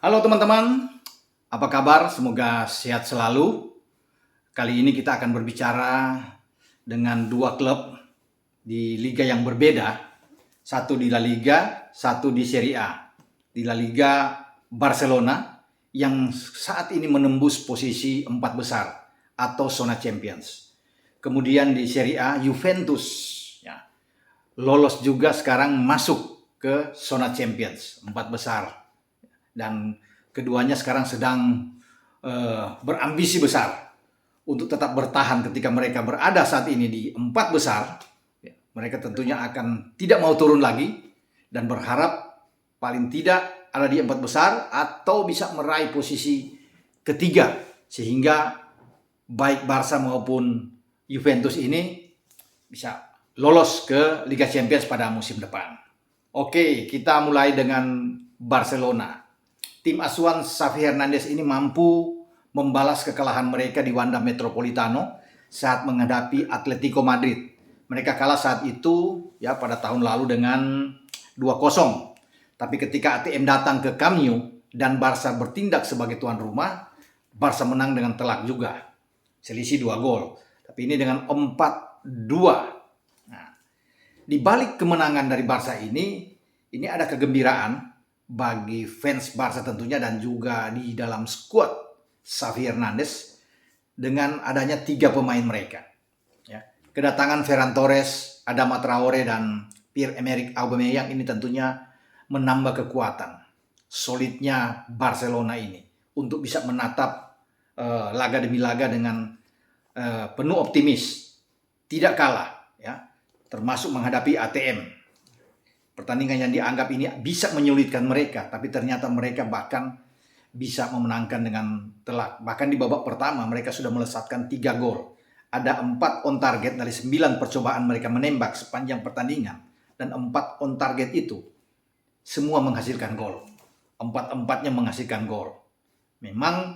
Halo teman-teman, apa kabar? Semoga sehat selalu. Kali ini kita akan berbicara dengan dua klub di liga yang berbeda. Satu di La Liga, satu di Serie A. Di La Liga, Barcelona yang saat ini menembus posisi 4 besar atau zona Champions. Kemudian di Serie A, Juventus ya, lolos juga sekarang masuk ke zona Champions 4 besar. Dan keduanya sekarang sedang berambisi besar untuk tetap bertahan ketika mereka berada saat ini di 4 besar. Mereka tentunya akan tidak mau turun lagi dan berharap paling tidak ada di 4 besar atau bisa meraih posisi ketiga sehingga baik Barca maupun Juventus ini bisa lolos ke Liga Champions pada musim depan. Oke, kita mulai dengan Barcelona. Tim asuhan Xavi Hernandez ini mampu membalas kekalahan mereka di Wanda Metropolitano saat menghadapi Atletico Madrid. Mereka kalah saat itu ya pada tahun lalu dengan 2-0. Tapi ketika ATM datang ke Camp Nou dan Barca bertindak sebagai tuan rumah, Barca menang dengan telak juga. Selisih 2 gol. Tapi ini dengan 4-2. Nah, di balik kemenangan dari Barca ini ada kegembiraan bagi fans Barca tentunya dan juga di dalam skuad Xavi Hernandez dengan adanya 3 pemain mereka. Ya. Kedatangan Ferran Torres, Adama Traore dan Pierre-Emerick Aubameyang ini tentunya menambah kekuatan solidnya Barcelona ini untuk bisa menatap laga demi laga dengan penuh optimis, tidak kalah, ya, termasuk menghadapi ATM. Pertandingan yang dianggap ini bisa menyulitkan mereka, tapi ternyata mereka bahkan bisa memenangkan dengan telak. Bahkan di babak pertama mereka sudah melesatkan 3 gol. Ada 4 on target dari 9 percobaan mereka menembak sepanjang pertandingan. Dan 4 on target itu semua menghasilkan gol. 4-4-nya menghasilkan gol. Memang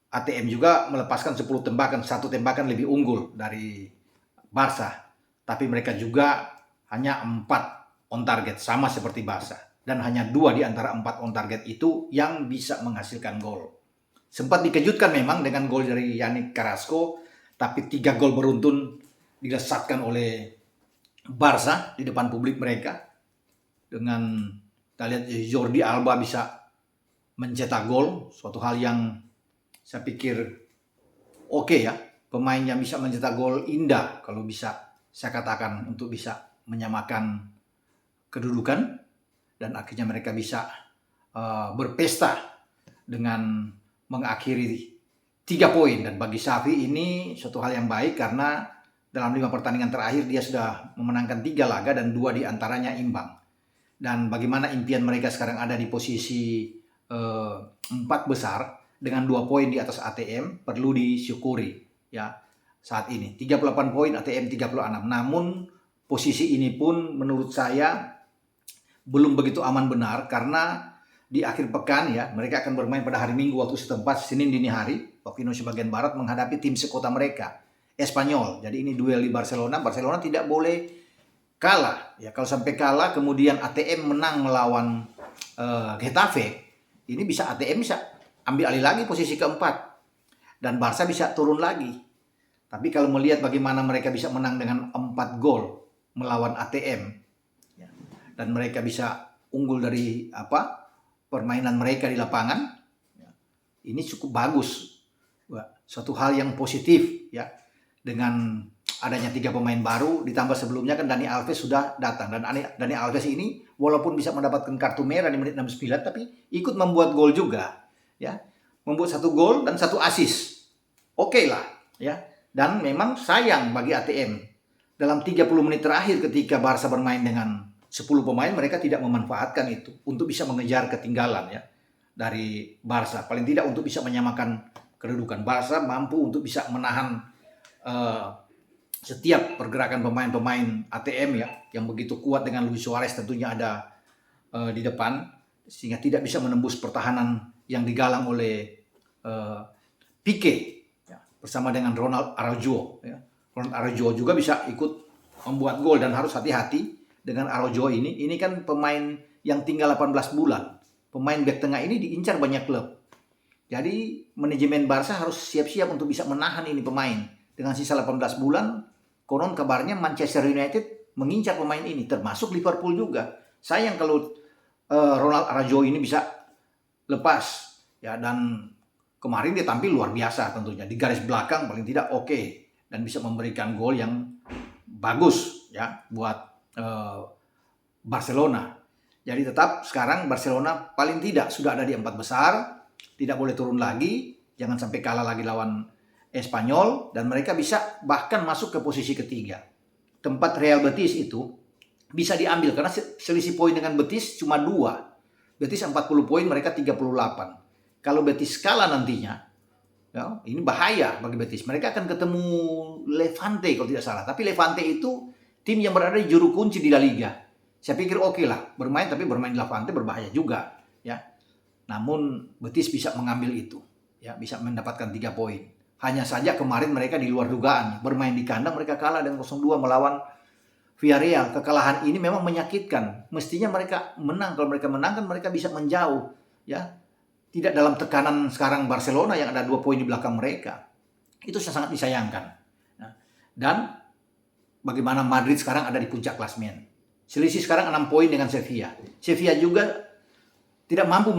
ATM juga melepaskan 10 tembakan, 1 tembakan lebih unggul dari Barca. Tapi mereka juga hanya 4 on target, sama seperti Barca. Dan hanya 2 di antara 4 on target itu yang bisa menghasilkan gol. Sempat dikejutkan memang dengan gol dari Yannick Carrasco, tapi 3 gol beruntun dilesatkan oleh Barca di depan publik mereka. Dengan kita lihat Jordi Alba bisa mencetak gol, suatu hal yang saya pikir oke ya. Pemain yang bisa mencetak gol indah kalau bisa saya katakan untuk bisa menyamakan kedudukan dan akhirnya mereka bisa berpesta dengan mengakhiri 3 poin. Dan bagi Xavi ini suatu hal yang baik karena dalam 5 pertandingan terakhir dia sudah memenangkan 3 laga dan 2 diantaranya imbang. Dan bagaimana impian mereka sekarang ada di posisi 4 besar dengan 2 poin di atas ATM perlu disyukuri ya saat ini. 38 poin, ATM 36. Namun posisi ini pun menurut saya belum begitu aman benar karena di akhir pekan ya mereka akan bermain pada hari Minggu waktu setempat, Senin dini hari waktu Indonesia bagian barat, menghadapi tim sekota mereka, Espanyol. Jadi ini duel di Barcelona. Barcelona tidak boleh kalah ya. Kalau sampai kalah kemudian ATM menang melawan Getafe, ini bisa ATM bisa ambil alih lagi posisi keempat dan Barca bisa turun lagi. Tapi kalau melihat bagaimana mereka bisa menang dengan 4 gol melawan ATM dan mereka bisa unggul dari permainan mereka di lapangan, ini cukup bagus. Suatu hal yang positif ya, dengan adanya 3 pemain baru ditambah sebelumnya kan Dani Alves sudah datang. Dan Dani Alves ini walaupun bisa mendapatkan kartu merah di menit 69 tapi ikut membuat gol juga ya, membuat 1 gol dan 1 assist. Oke lah ya. Dan memang sayang bagi ATM dalam 30 menit terakhir ketika Barca bermain dengan 10 pemain, mereka tidak memanfaatkan itu untuk bisa mengejar ketinggalan ya dari Barca. Paling tidak untuk bisa menyamakan kedudukan. Barca mampu untuk bisa menahan setiap pergerakan pemain-pemain ATM ya yang begitu kuat, dengan Luis Suarez tentunya ada di depan sehingga tidak bisa menembus pertahanan yang digalang oleh Pique ya, bersama dengan Ronald Araujo ya. Ronald Araujo juga bisa ikut membuat gol dan harus hati-hati dengan Araujo ini kan pemain yang tinggal 18 bulan. pemain back tengah ini diincar banyak klub. Jadi manajemen Barca harus siap-siap untuk bisa menahan ini pemain. Dengan sisa 18 bulan, konon kabarnya Manchester United mengincar pemain ini, termasuk Liverpool juga. Sayang kalau Ronald Araujo ini bisa lepas, ya. Dan kemarin dia tampil luar biasa tentunya, di garis belakang paling tidak oke, dan bisa memberikan gol yang bagus ya buat Barcelona. Jadi tetap sekarang Barcelona paling tidak sudah ada di 4 besar, tidak boleh turun lagi, jangan sampai kalah lagi lawan Espanyol, dan mereka bisa bahkan masuk ke posisi ketiga. Tempat Real Betis itu bisa diambil karena selisih poin dengan Betis cuma 2. Betis 40 poin, mereka 38. Kalau Betis kalah nantinya, ya, ini bahaya bagi Betis. Mereka akan ketemu Levante kalau tidak salah. Tapi Levante itu tim yang berada di juru kunci di La Liga. Saya pikir oke lah bermain, tapi bermain di Levante berbahaya juga, ya. Namun Betis bisa mengambil itu, ya, bisa mendapatkan 3 poin. Hanya saja kemarin mereka di luar dugaan, bermain di kandang mereka kalah dengan 0-2 melawan Villarreal. Kekalahan ini memang menyakitkan. Mestinya mereka menang. Kalau mereka menang kan mereka bisa menjauh, ya. Tidak dalam tekanan sekarang Barcelona yang ada 2 poin di belakang mereka. Itu sangat disayangkan. Nah, dan bagaimana Madrid sekarang ada di puncak klasemen. Selisih sekarang 6 poin dengan Sevilla. Sevilla juga tidak mampu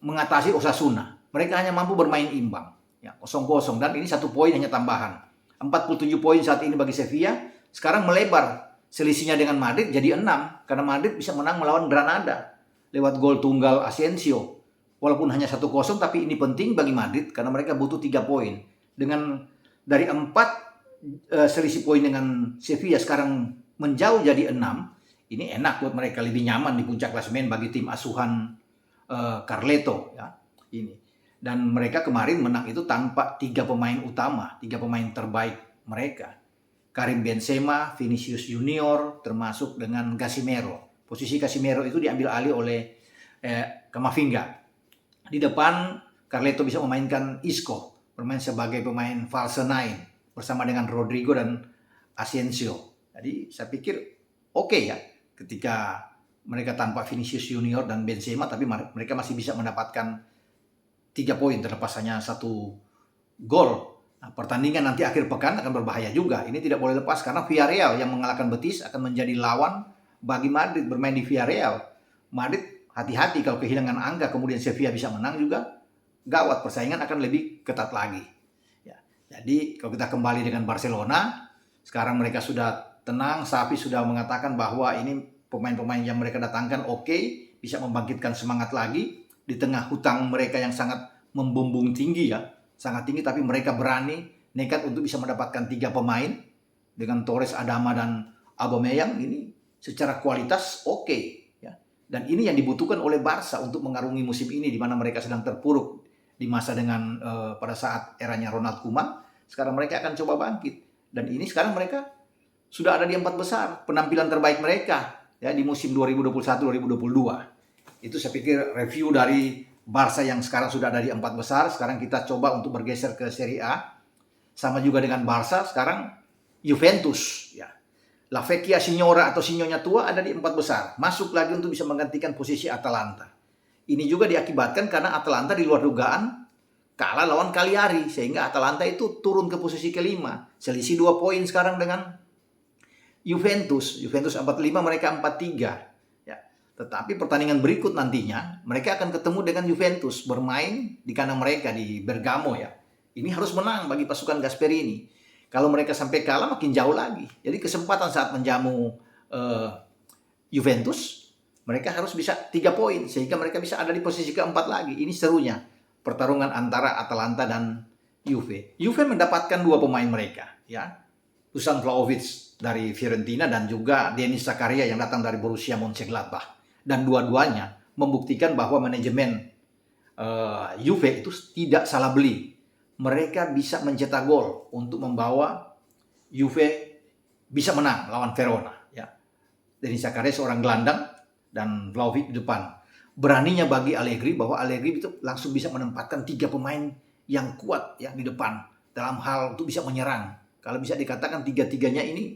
mengatasi Osasuna. Mereka hanya mampu bermain imbang, ya, 0-0, dan ini 1 poin hanya tambahan. 47 poin saat ini bagi Sevilla. Sekarang melebar selisihnya dengan Madrid jadi 6 karena Madrid bisa menang melawan Granada lewat gol tunggal Asensio. Walaupun hanya 1-0, tapi ini penting bagi Madrid karena mereka butuh 3 poin. Dengan dari 4 selisih poin dengan Sevilla sekarang menjauh jadi 6. Ini enak buat mereka, lebih nyaman di puncak klasemen bagi tim asuhan Carleto, ya. Ini. Dan mereka kemarin menang itu tanpa 3 pemain utama, 3 pemain terbaik mereka. Karim Benzema, Vinicius Junior, termasuk dengan Casemiro. Posisi Casemiro itu diambil alih oleh Camavinga. Di depan Carleto bisa memainkan Isco, bermain sebagai pemain false nine bersama dengan Rodrigo dan Asensio. Jadi saya pikir oke ya ketika mereka tanpa Vinicius Junior dan Benzema, tapi mereka masih bisa mendapatkan 3 poin terlepas hanya 1 gol. Nah, pertandingan nanti akhir pekan akan berbahaya juga. Ini tidak boleh lepas karena Villarreal yang mengalahkan Betis akan menjadi lawan bagi Madrid bermain di Villarreal. Madrid hati-hati kalau kehilangan angka kemudian Sevilla bisa menang juga gawat, persaingan akan lebih ketat lagi. Ya, jadi kalau kita kembali dengan Barcelona, sekarang mereka sudah tenang. Xavi sudah mengatakan bahwa ini pemain-pemain yang mereka datangkan oke, bisa membangkitkan semangat lagi di tengah hutang mereka yang sangat membumbung tinggi, ya, sangat tinggi, tapi mereka berani nekat untuk bisa mendapatkan 3 pemain dengan Torres, Adama dan Aubameyang. Ini secara kualitas oke. Dan ini yang dibutuhkan oleh Barca untuk mengarungi musim ini di mana mereka sedang terpuruk di masa dengan pada saat eranya Ronald Koeman. Sekarang mereka akan coba bangkit. Dan ini sekarang mereka sudah ada di 4 besar, penampilan terbaik mereka ya di musim 2021-2022. Itu saya pikir review dari Barca yang sekarang sudah ada di 4 besar. Sekarang kita coba untuk bergeser ke Serie A. Sama juga dengan Barca sekarang Juventus, ya. La Vecchia Signora atau Sinyonya tua ada di 4 besar. Masuk lagi untuk bisa menggantikan posisi Atalanta. Ini juga diakibatkan karena Atalanta di luar dugaan kalah lawan Cagliari. Sehingga Atalanta itu turun ke posisi kelima. Selisih 2 poin sekarang dengan Juventus. Juventus 45, mereka 43. Ya. Tetapi pertandingan berikut nantinya mereka akan ketemu dengan Juventus. Bermain di kandang mereka di Bergamo, ya. Ini harus menang bagi pasukan Gasperini. Kalau mereka sampai kalah makin jauh lagi. Jadi kesempatan saat menjamu Juventus, mereka harus bisa 3 poin. Sehingga mereka bisa ada di posisi keempat lagi. Ini serunya pertarungan antara Atalanta dan Juve. Juve mendapatkan 2 pemain mereka, ya. Dusan Vlahovic dari Fiorentina dan juga Denis Zakaria yang datang dari Borussia Mönchengladbach. Dan dua-duanya membuktikan bahwa manajemen Juve itu tidak salah beli. Mereka bisa mencetak gol untuk membawa Juve bisa menang lawan Verona, ya. Denis Zakaria seorang gelandang dan Vlahovic di depan. Beraninya bagi Allegri bahwa Allegri itu langsung bisa menempatkan 3 pemain yang kuat ya di depan dalam hal untuk bisa menyerang. Kalau bisa dikatakan 3-3-nya ini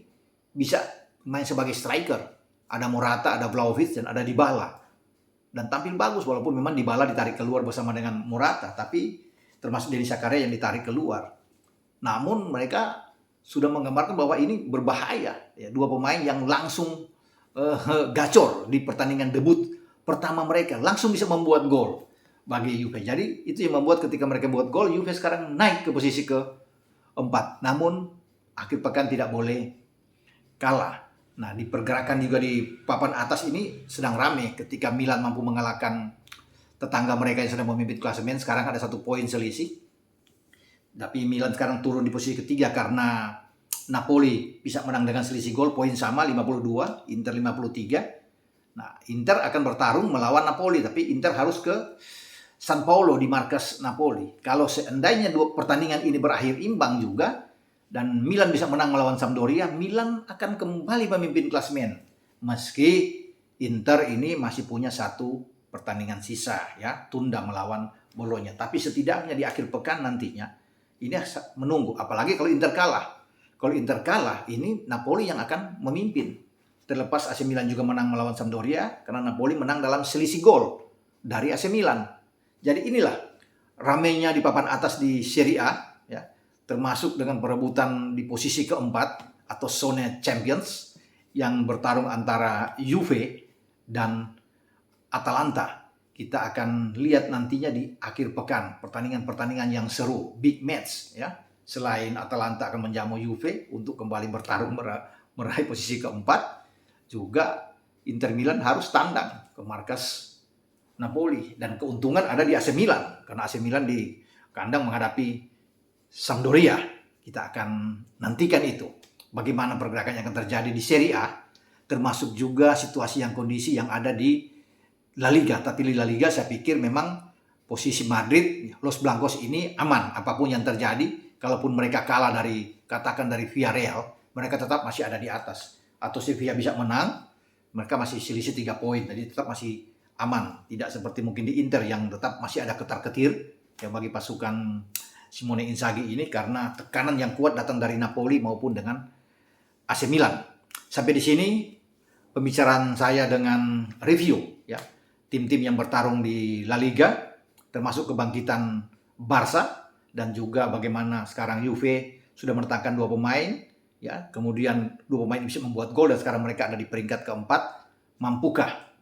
bisa main sebagai striker. Ada Morata, ada Vlahovic dan ada Dybala. dan tampil bagus walaupun memang Dybala ditarik keluar bersama dengan Morata, tapi termasuk Denis Zakaria yang ditarik keluar. Namun mereka sudah menggambarkan bahwa ini berbahaya, ya, dua pemain yang langsung gacor di pertandingan debut pertama mereka, langsung bisa membuat gol bagi Juve. Jadi itu yang membuat ketika mereka buat gol, Juve sekarang naik ke posisi keempat. Namun akhir pekan tidak boleh kalah. Nah, di pergerakan juga di papan atas ini sedang rame ketika Milan mampu mengalahkan tetangga mereka yang sedang memimpin klasemen. Sekarang ada 1 poin selisih. Tapi Milan sekarang turun di posisi ketiga karena Napoli bisa menang dengan selisih gol, poin sama 52, Inter 53. Nah, Inter akan bertarung melawan Napoli, tapi Inter harus ke San Paolo di markas Napoli. Kalau seandainya 2 pertandingan ini berakhir imbang juga, dan Milan bisa menang melawan Sampdoria, Milan akan kembali memimpin klasemen. Meski Inter ini masih punya 1 pertandingan sisa, ya, tunda melawan Bologna. Tapi setidaknya di akhir pekan nantinya, ini menunggu. Apalagi kalau Inter kalah. Kalau Inter kalah, ini Napoli yang akan memimpin. Terlepas AC Milan juga menang melawan Sampdoria, karena Napoli menang dalam selisih gol dari AC Milan. Jadi inilah ramainya di papan atas di Serie A, ya, termasuk dengan perebutan di posisi keempat atau zona Champions yang bertarung antara Juve dan Atalanta. Kita akan lihat nantinya di akhir pekan pertandingan-pertandingan yang seru, big match, ya. Selain Atalanta akan menjamu Juve untuk kembali bertarung meraih posisi keempat, juga Inter Milan harus tandang ke markas Napoli, dan keuntungan ada di AC Milan karena AC Milan di kandang menghadapi Sampdoria. Kita akan nantikan itu, bagaimana pergerakan yang akan terjadi di Serie A, termasuk juga situasi yang kondisi yang ada di La Liga. Tapi di La Liga saya pikir memang posisi Madrid, Los Blancos ini aman apapun yang terjadi. Kalaupun mereka kalah dari, katakan dari Villarreal, mereka tetap masih ada di atas. Atau Sevilla bisa menang, mereka masih selisih 3 poin, jadi tetap masih aman. Tidak seperti mungkin di Inter yang tetap masih ada ketar-ketir yang bagi pasukan Simone Inzaghi ini, karena tekanan yang kuat datang dari Napoli maupun dengan AC Milan. Sampai di sini pembicaraan saya dengan review, ya, tim-tim yang bertarung di La Liga, termasuk kebangkitan Barca, dan juga bagaimana sekarang Juve sudah mendatangkan 2 pemain, ya, kemudian 2 pemain bisa membuat gol dan sekarang mereka ada di peringkat keempat. Mampukah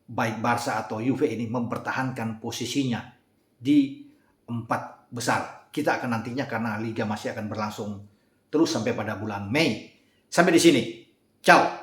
baik Barca atau Juve ini mempertahankan posisinya di 4 besar? Kita akan nantinya, karena Liga masih akan berlangsung terus sampai pada bulan Mei. Sampai di sini. Ciao.